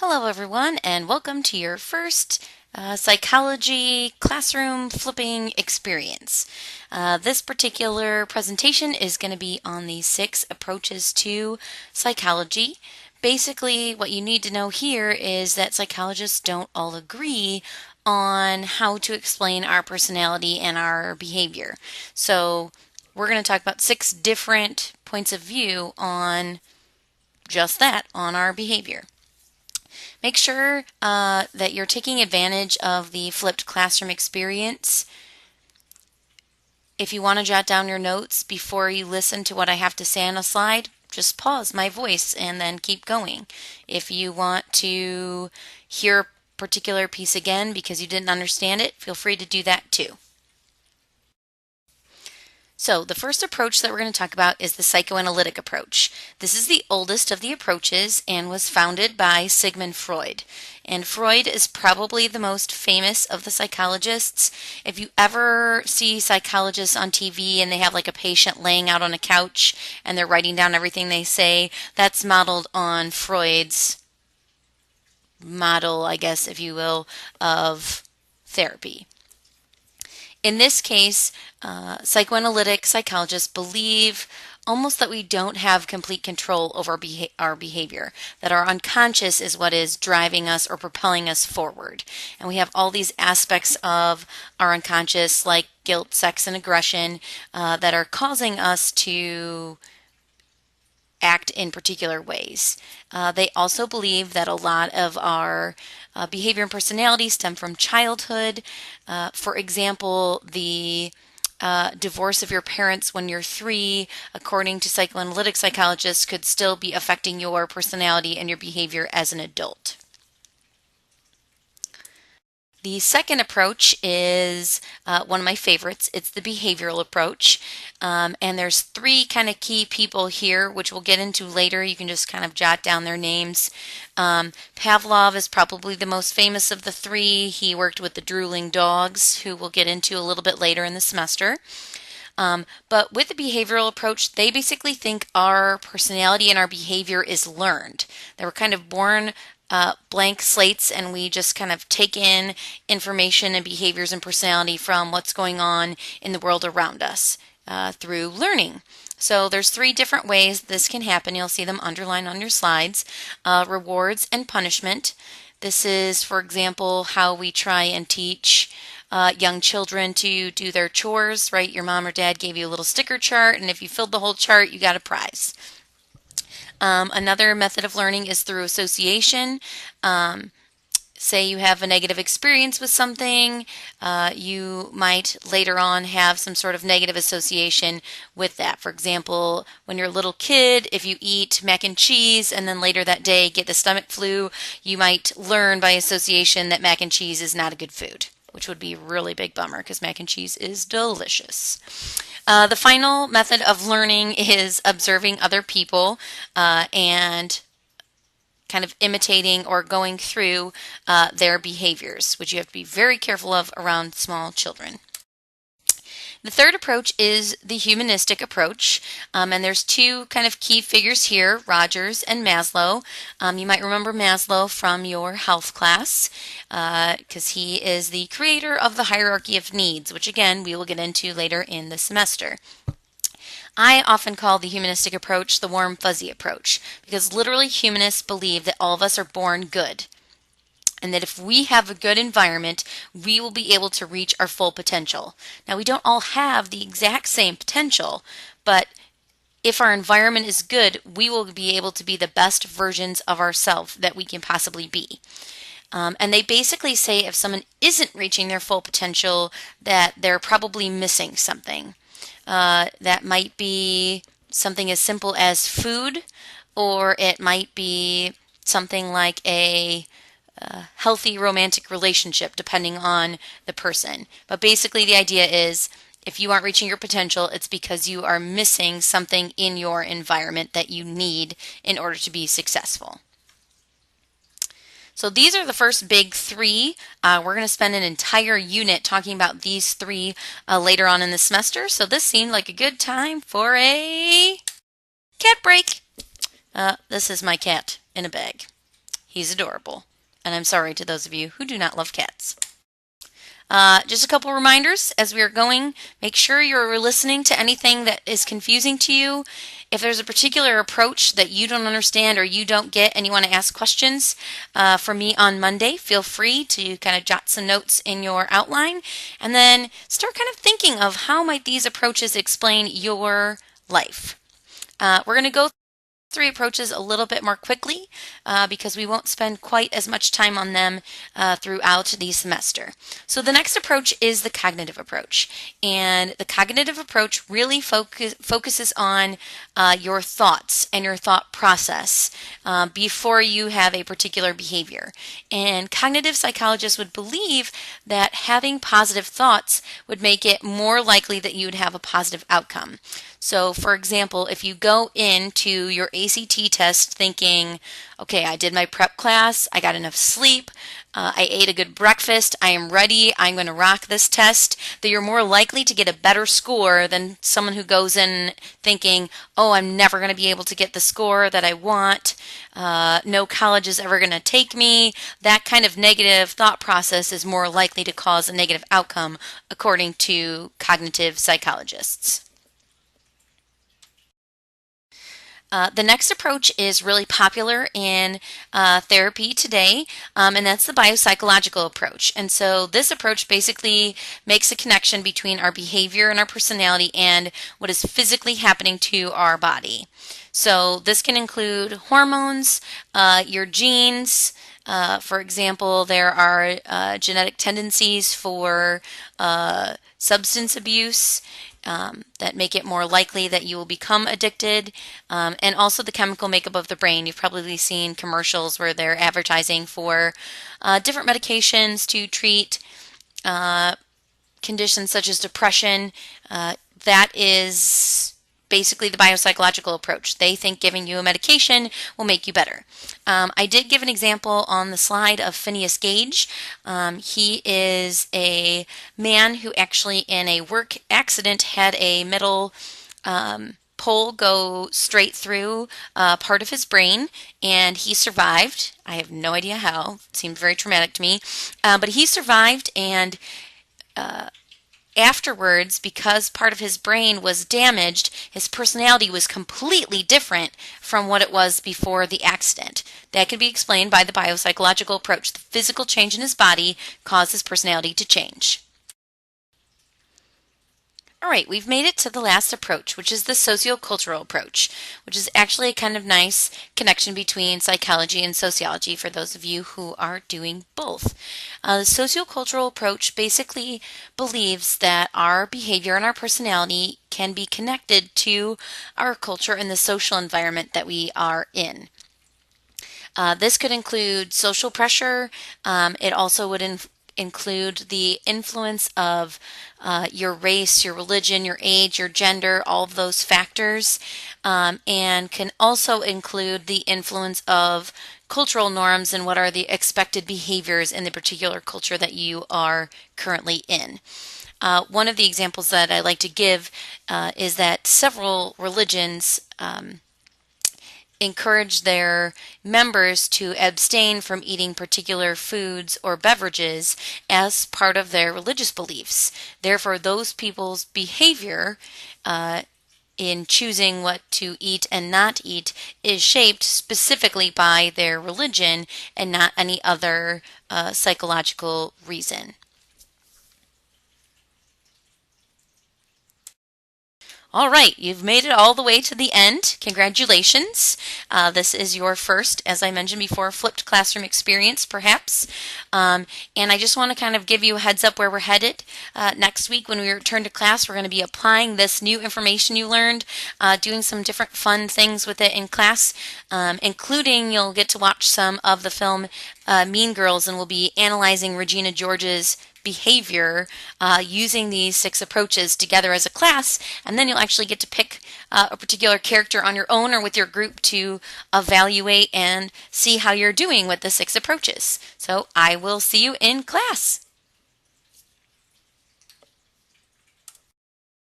Hello, everyone, and welcome to your first psychology classroom flipping experience. This particular presentation is going to be on the 6 approaches to psychology. Basically, what you need to know here is that psychologists don't all agree on how to explain our personality and our behavior. So, we're going to talk about 6 different points of view on just that, on our behavior. Make sure that you're taking advantage of the flipped classroom experience. If you want to jot down your notes before you listen to what I have to say on a slide, just pause my voice and then keep going. If you want to hear a particular piece again because you didn't understand it, feel free to do that too. So the first approach that we're going to talk about is the psychoanalytic approach. This is the oldest of the approaches and was founded by Sigmund Freud. And Freud is probably the most famous of the psychologists. If you ever see psychologists on TV and they have like a patient laying out on a couch and they're writing down everything they say, that's modeled on Freud's model, I guess, if you will, of therapy. In this case, psychoanalytic psychologists believe almost that we don't have complete control over our behavior, that our unconscious is what is driving us or propelling us forward. And we have all these aspects of our unconscious, like guilt, sex, and aggression, that are causing us to act in particular ways. They also believe that a lot of our behavior and personality stem from childhood. For example, the divorce of your parents when you're 3, according to psychoanalytic psychologists, could still be affecting your personality and your behavior as an adult. The second approach is one of my favorites. It's the behavioral approach. And there's 3 kind of key people here, which we'll get into later. You can just kind of jot down their names. Pavlov is probably the most famous of the 3. He worked with the drooling dogs, who we'll get into a little bit later in the semester. But with the behavioral approach, they basically think our personality and our behavior is learned. They were kind of born blank slates, and we just kind of take in information and behaviors and personality from what's going on in the world around us through learning. So there's 3 different ways this can happen. You'll see them underlined on your slides. Rewards and punishment. This is, for example, how we try and teach young children to do their chores, right? Your mom or dad gave you a little sticker chart, and if you filled the whole chart, you got a prize. Another method of learning is through association. Say you have a negative experience with something, you might later on have some sort of negative association with that. For example, when you're a little kid, if you eat mac and cheese and then later that day get the stomach flu, you might learn by association that mac and cheese is not a good food, which would be a really big bummer because mac and cheese is delicious. The final method of learning is observing other people and kind of imitating or going through their behaviors, which you have to be very careful of around small children. The third approach is the humanistic approach, and there's 2 kind of key figures here, Rogers and Maslow. You might remember Maslow from your health class because he is the creator of the hierarchy of needs, which again we will get into later in the semester. I often call the humanistic approach the warm fuzzy approach because literally humanists believe that all of us are born good, and that if we have a good environment, we will be able to reach our full potential. Now, we don't all have the exact same potential, but if our environment is good, we will be able to be the best versions of ourselves that we can possibly be. And they basically say if someone isn't reaching their full potential, that they're probably missing something. That might be something as simple as food, or it might be something like a healthy romantic relationship, depending on the person. But basically the idea is if you aren't reaching your potential, it's because you are missing something in your environment that you need in order to be successful. So these are the first big 3. We're going to spend an entire unit talking about these 3 later on in the semester. So this seemed like a good time for a cat break. This is my cat in a bag. He's adorable. And I'm sorry to those of you who do not love cats. Just a couple reminders as we are going. Make sure you're listening to anything that is confusing to you. If there's a particular approach that you don't understand or you don't get and you want to ask questions for me on Monday, feel free to kind of jot some notes in your outline and then start kind of thinking of how might these approaches explain your life. We're going to go 3 approaches a little bit more quickly because we won't spend quite as much time on them throughout the semester. So the next approach is the cognitive approach. And the cognitive approach really focuses on your thoughts and your thought process before you have a particular behavior. And cognitive psychologists would believe that having positive thoughts would make it more likely that you would have a positive outcome. So, for example, if you go into your ACT test thinking, okay, I did my prep class, I got enough sleep, I ate a good breakfast, I am ready, I'm going to rock this test, that you're more likely to get a better score than someone who goes in thinking, oh, I'm never going to be able to get the score that I want, no college is ever going to take me. That kind of negative thought process is more likely to cause a negative outcome, according to cognitive psychologists. The next approach is really popular in therapy today, and that's the biopsychological approach. And so this approach basically makes a connection between our behavior and our personality and what is physically happening to our body. So this can include hormones, your genes. For example, there are genetic tendencies for substance abuse that make it more likely that you will become addicted, and also the chemical makeup of the brain. You've probably seen commercials where they're advertising for different medications to treat conditions such as depression. That is basically the biopsychological approach. They think giving you a medication will make you better. I did give an example on the slide of Phineas Gage. He is a man who actually in a work accident had a metal pole go straight through part of his brain, and he survived. I have no idea how. It seemed very traumatic to me. But he survived, and afterwards, because part of his brain was damaged, his personality was completely different from what it was before the accident. That can be explained by the biopsychological approach. The physical change in his body caused his personality to change. All right, we've made it to the last approach, which is the sociocultural approach, which is actually a kind of nice connection between psychology and sociology for those of you who are doing both. The sociocultural approach basically believes that our behavior and our personality can be connected to our culture and the social environment that we are in. This could include social pressure. It also would include the influence of your race, your religion, your age, your gender, all of those factors, and can also include the influence of cultural norms and what are the expected behaviors in the particular culture that you are currently in. One of the examples that I like to give is that several religions encourage their members to abstain from eating particular foods or beverages as part of their religious beliefs. Therefore, those people's behavior in choosing what to eat and not eat is shaped specifically by their religion and not any other psychological reason. All right, you've made it all the way to the end. Congratulations. This is your first, as I mentioned before, flipped classroom experience, perhaps. And I just want to kind of give you a heads up where we're headed. Next week, when we return to class, we're going to be applying this new information you learned, doing some different fun things with it in class, including you'll get to watch some of the film Mean Girls, and we'll be analyzing Regina George's behavior using these 6 approaches together as a class, and then you'll actually get to pick a particular character on your own or with your group to evaluate and see how you're doing with the 6 approaches. So I will see you in class.